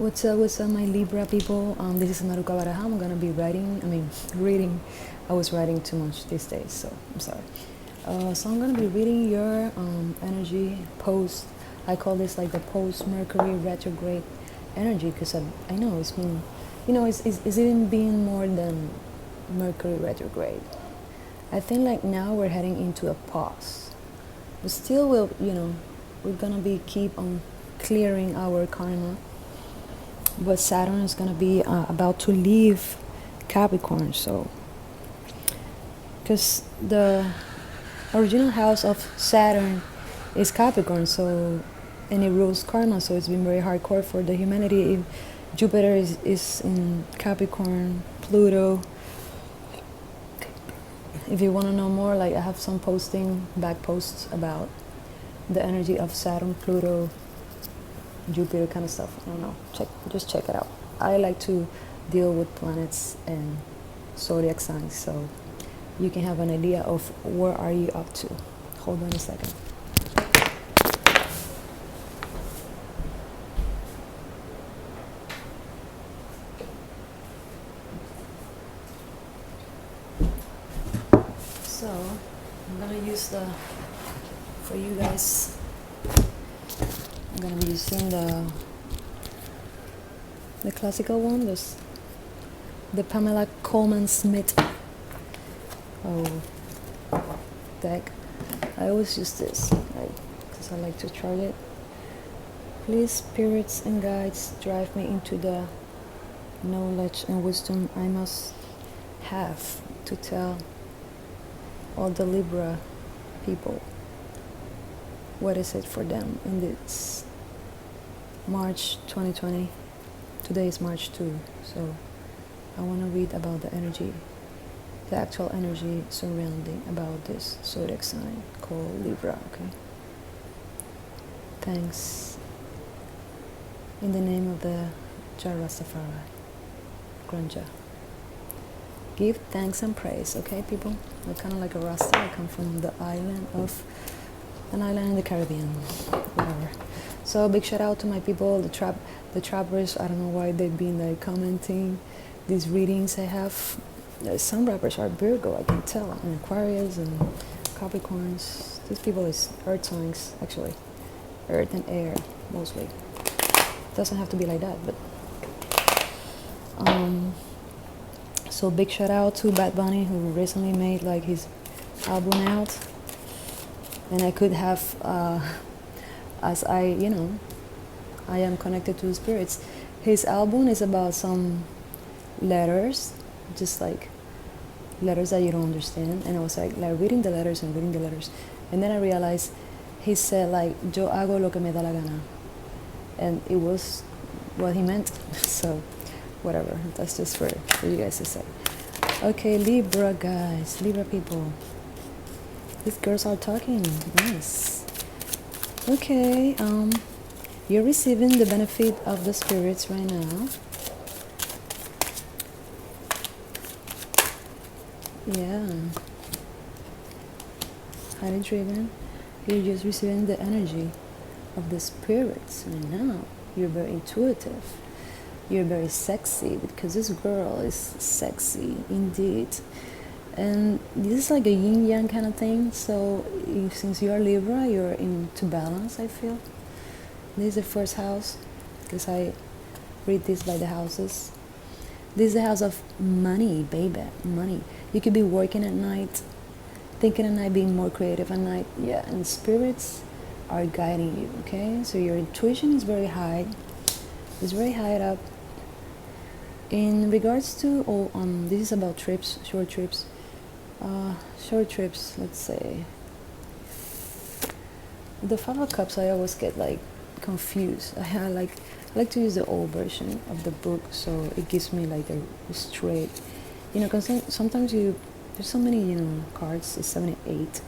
What's up, my Libra people? This is Maruka Baraja. I'm gonna be reading. I was writing too much these days, so I'm sorry. So I'm gonna be reading your energy post. I call this like the post Mercury retrograde energy because I know it's been, it's even been more than Mercury retrograde. I think like now we're heading into a pause, but still we're gonna be keep on clearing our karma. But Saturn is going to be about to leave Capricorn, so because the original house of Saturn is Capricorn, so and it rules karma, so it's been very hardcore for the humanity. If Jupiter is in Capricorn, Pluto. If you want to know more, like I have some back posts about the energy of Saturn, Pluto, Jupiter kind of stuff. I don't know. Just check it out. I like to deal with planets and zodiac signs, so you can have an idea of where are you up to. Hold on a second. So I'm gonna use for you guys. I'm gonna be using the classical one, the Pamela Coleman Smith deck. I always use this, because I like to chart it. Please, spirits and guides, drive me into the knowledge and wisdom I must have to tell all the Libra people. What is it for them in this March 2020? Today is March 2, so I want to read about the energy, the actual energy surrounding about this zodiac sign called Libra, okay? Thanks. In the name of the Jah Rastafari, Granja. Give thanks and praise, okay, people? I'm kind of like a Rasta. I come from an island in the Caribbean, whatever. So big shout out to my people, the trappers. I don't know why they've been like commenting these readings I have. Some rappers are Virgo, I can tell, and Aquarius and Capricorns. These people is earth signs, actually, earth and air mostly. Doesn't have to be like that, but so big shout out to Bad Bunny, who recently made like his album out. And I could have, as I am connected to the spirits. His album is about some letters, just like letters that you don't understand. And I was like reading the letters. And then I realized he said like, yo hago lo que me da la gana. And it was what he meant. So whatever, that's just for you guys to say. Okay, Libra guys, Libra people. These girls are talking. Nice. Okay, you're receiving the benefit of the spirits right now. Yeah. Highly driven. You're just receiving the energy of the spirits right now. You're very intuitive. You're very sexy because this girl is sexy indeed. And this is like a yin-yang kind of thing, so since you're Libra, you're into balance, I feel. This is the first house, because I read this by the houses. This is the house of money, baby, money. You could be working at night, thinking at night, being more creative at night, yeah, and spirits are guiding you, okay? So your intuition is very high, it's very high up. In regards to, this is about trips, short trips. Let's say. The Five of Cups, I always get like confused. I like to use the old version of the book, so it gives me like a straight, because sometimes there's so many, cards, it's 78,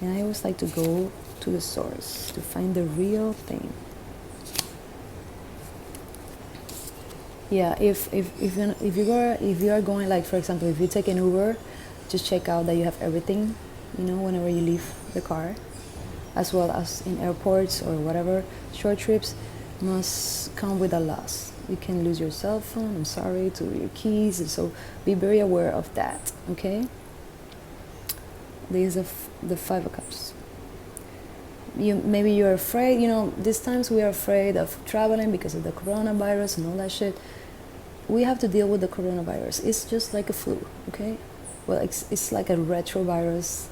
and I always like to go to the source to find the real thing. Yeah, if you are going, like, for example, if you take an Uber, just check out that you have everything, whenever you leave the car, as well as in airports or whatever. Short trips must come with a loss. You can lose your cell phone, I'm sorry, to your keys, and so be very aware of that, okay? These are the Five of Cups. Maybe you're afraid, these times we are afraid of traveling because of the coronavirus and all that shit. We have to deal with the coronavirus. It's just like a flu, okay? Well, it's like a retrovirus.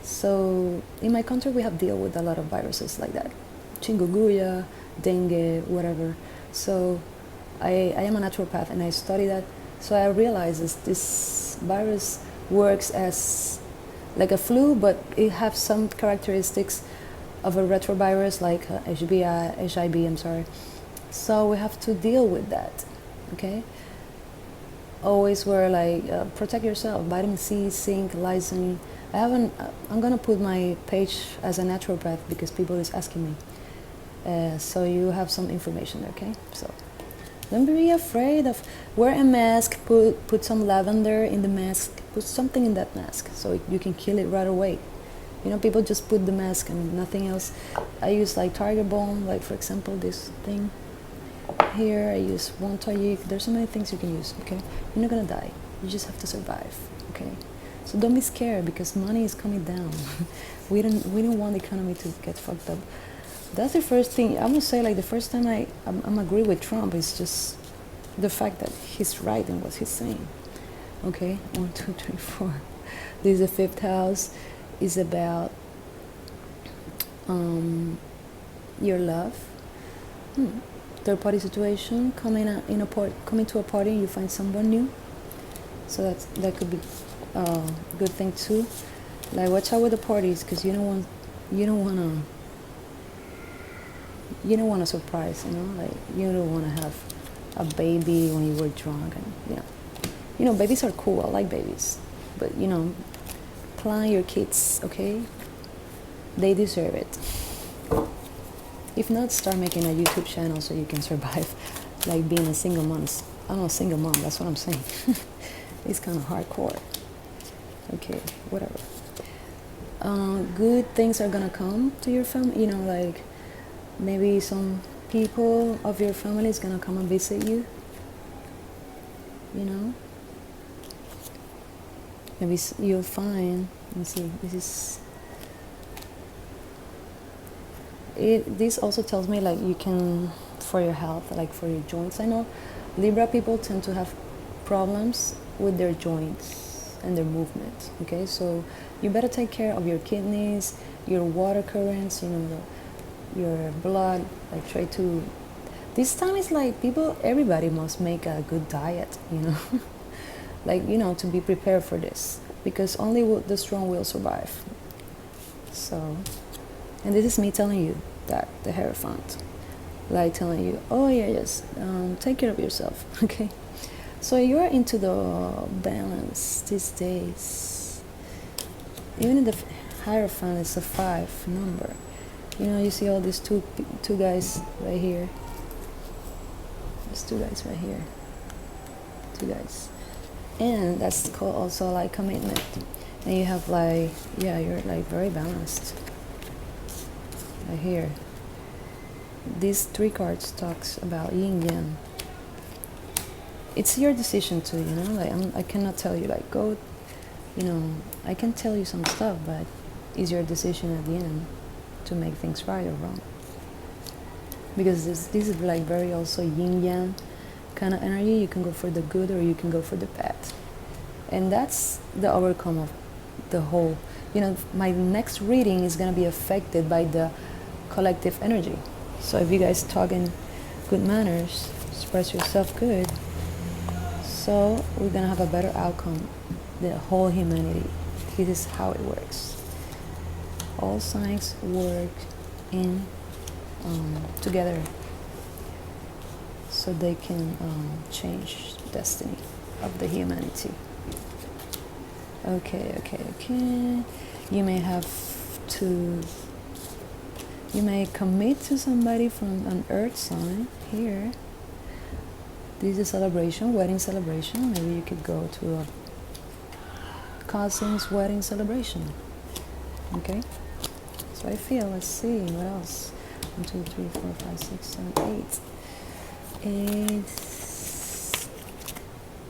So in my country, we have dealt with a lot of viruses like that. Chikungunya, dengue, whatever. So I am a naturopath and I study that. So I realize this virus works as like a flu, but it has some characteristics of a retrovirus like HIV, I'm sorry. So we have to deal with that, okay? Always wear protect yourself, vitamin C, zinc, lysine. I'm gonna put my page as a naturopath because people is asking me. So you have some information there, okay? So don't be afraid of, wear a mask, put some lavender in the mask, put something in that mask so you can kill it right away. People just put the mask and nothing else. I use like Target Balm, like for example this thing here. I use Wontoyik. There's so many things you can use, okay? You're not gonna die. You just have to survive, okay? So don't be scared because money is coming down. we don't want the economy to get fucked up. That's the first thing. I'm gonna say, like, the first time I'm agree with Trump is just the fact that he's right in what he's saying. Okay, 1, 2, 3, 4. This is the fifth house. Is about your love. Third party situation, coming to a party and you find someone new. So that could be a good thing too. Like, watch out with the parties because you don't want a surprise, like you don't want to have a baby when you were drunk, and babies are cool. I like babies, but plan your kids, okay? They deserve it. If not, start making a YouTube channel so you can survive, like being a single mom. I'm not a single mom, that's what I'm saying. It's kind of hardcore. Okay, whatever. Good things are gonna come to your family, like maybe some people of your family is gonna come and visit you, Maybe you'll find, let me see, this also tells me, like, you can, for your health, like for your joints. I know Libra people tend to have problems with their joints and their movement, okay? So you better take care of your kidneys, your water currents, your blood, like try to, this time is like everybody must make a good diet, like, to be prepared for this, because only the strong will survive. So, and this is me telling you that, the Hierophant, like telling you, oh yeah, yes, take care of yourself, okay? So you're into the balance these days. Even in the Hierophant, it's a 5 number. You see all these two guys right here. There's 2 guys right here. 2 guys. And that's called also like commitment. And you have like, yeah, you're like very balanced. Right here. These 3 cards talks about yin yang. It's your decision too, like I cannot tell you like go, I can tell you some stuff, but it's your decision at the end to make things right or wrong. Because this is like very also yin yang kind of energy. You can go for the good or you can go for the bad, and that's the outcome of the whole. My next reading is going to be affected by the collective energy. So if you guys talk in good manners, express yourself good, so we're going to have a better outcome, the whole humanity. This is how it works. All signs work in together so they can change destiny of the humanity. Okay. You may commit to somebody from an earth sign here. This is a celebration, wedding celebration. Maybe you could go to a cousin's wedding celebration. Okay? So I feel, let's see, what else? 1, 2, 3, 4, 5, 6, 7, 8. It's,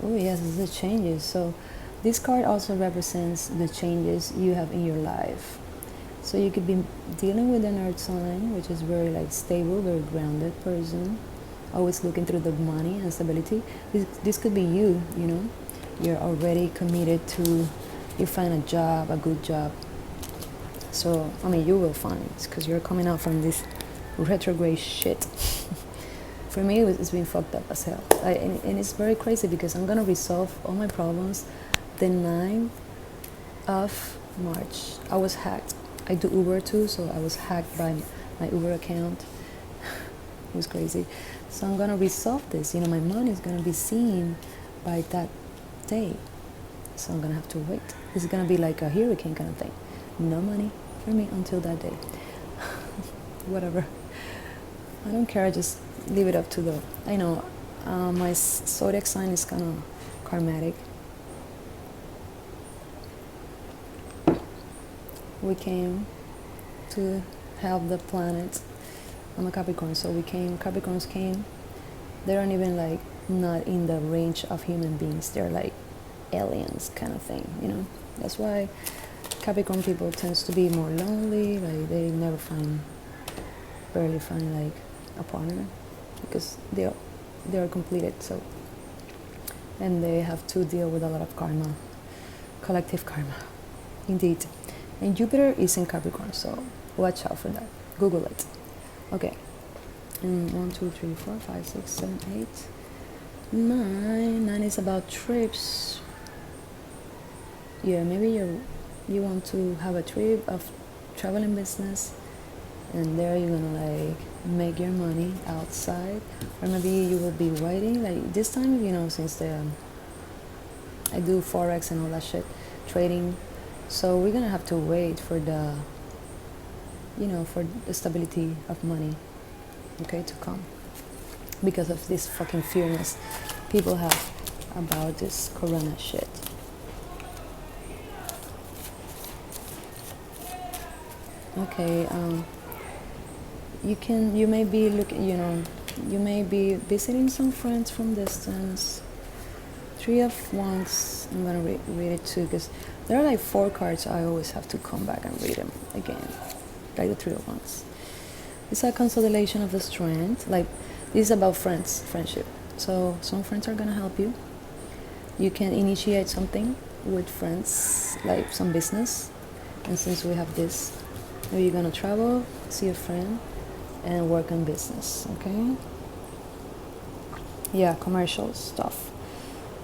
oh yes, it's the changes. So this card also represents the changes you have in your life. So you could be dealing with an earth sign, which is very like stable, very grounded person, always looking through the money and stability. This could be you, you know. You're already committed to, you find a job, a good job. So, I mean, you will find it because you're coming out from this retrograde shit. For me, it's been fucked up as hell. And it's very crazy because I'm going to resolve all my problems the 9th of March. I was hacked. I do Uber too, so I was hacked by my Uber account. It was crazy. So I'm going to resolve this. You know, my money is going to be seen by that day. So I'm going to have to wait. This is going to be like a hurricane kind of thing. No money for me until that day. Whatever. I don't care. I just leave it up to the, I know my zodiac sign is kind of karmatic. We came to help the planet. I'm a Capricorn, so Capricorns came. They aren't even like not in the range of human beings. They're like aliens kind of thing, you know. That's why Capricorn people tends to be more lonely. Like they never barely find like a partner because they are completed. So, and they have to deal with a lot of karma, collective karma, indeed. And Jupiter is in Capricorn, so watch out for that. Google it. Okay. And 1, 2, 3, 4, 5, 6, 7, 8, 9. 9 is about trips. Yeah, maybe you want to have a trip of traveling business, and there you're gonna like make your money outside, or maybe you will be writing like this time. You know, since I do forex and all that shit, trading. So we're gonna have to wait for the, you know, for the stability of money, okay, to come, because of this fucking fearness people have about this corona shit. Okay, you may be looking, you know, you may be visiting some friends from distance. 3 of Wands, I'm gonna read it too, because there are like 4 cards. I always have to come back and read them again, like the 3 of Wands. It's a consolidation of the strength. Like, this is about friendship. So some friends are gonna help you. You can initiate something with friends, like some business. And since we have this, maybe you're gonna travel, see a friend, and work on business, okay? Yeah, commercial stuff.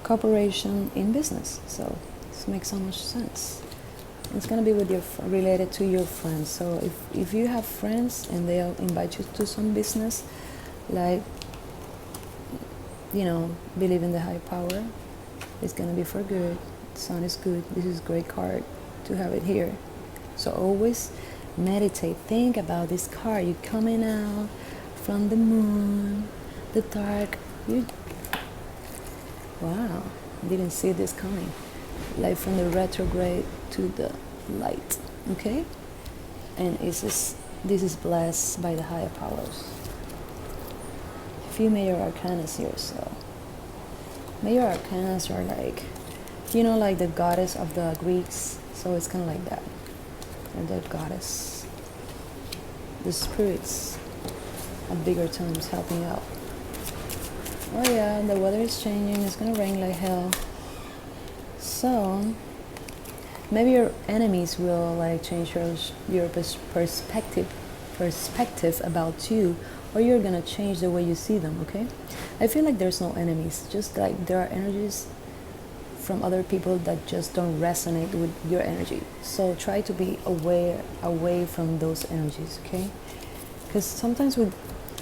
Cooperation in business. So this makes so much sense. It's gonna be with related to your friends. So if you have friends and they'll invite you to some business, like, you know, believe in the high power, it's gonna be for good. Sun is good. This is a great card to have it here. So always meditate. Think about this card. You're coming out from the moon, the dark. Wow, didn't see this coming. Like from the retrograde to the light, okay? And this is blessed by the higher powers. Few major arcanas here, so major arcanas are like, you know, like the goddess of the Greeks. So it's kind of like that. And the goddess, the spirits at bigger times helping out. Oh yeah, the weather is changing. It's gonna rain like hell. So maybe your enemies will like change your perspective about you, or you're gonna change the way you see them. Okay, I feel like there's no enemies. Just like there are energies from other people that just don't resonate with your energy. So try to be away from those energies. Okay, because sometimes we,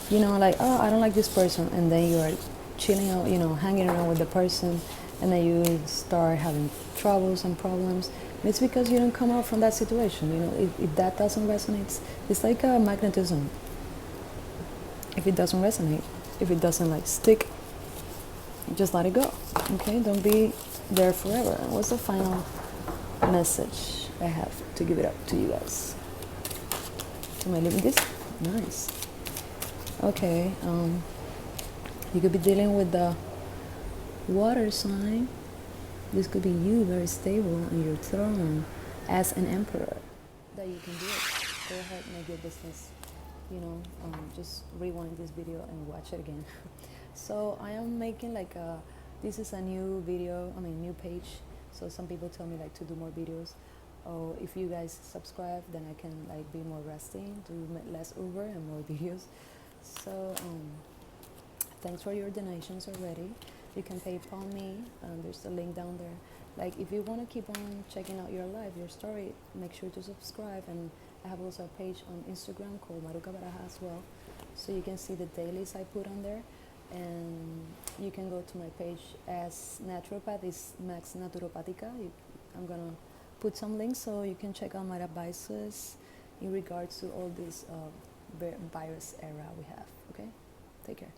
you know, like, oh, I don't like this person, and then you're chilling out, you know, hanging around with the person, and then you start having troubles and problems. And it's because you don't come out from that situation. You know, if that doesn't resonate, it's like a magnetism. If it doesn't resonate, if it doesn't like stick, just let it go. Okay, don't be there forever. And what's the final message I have to give it up to you guys? Am I leaving this? Nice. Okay. You could be dealing with the water sign. This could be you, very stable on your throne as an emperor. That you can do it. Go ahead, make your business. Just rewind this video and watch it again. So I am making like this is a new video, new page. So some people tell me like to do more videos. Oh, if you guys subscribe, then I can like be more resting, do less Uber and more videos. So thanks for your donations already. You can PayPal me. There's a link down there. Like if you want to keep on checking out your life, your story, make sure to subscribe. And I have also a page on Instagram called Maruca Baraja as well, so you can see the dailies I put on there. And you can go to my page as naturopath is Max Naturopatica. I'm gonna put some links so you can check out my advices in regards to all this virus era we have. Okay, take care.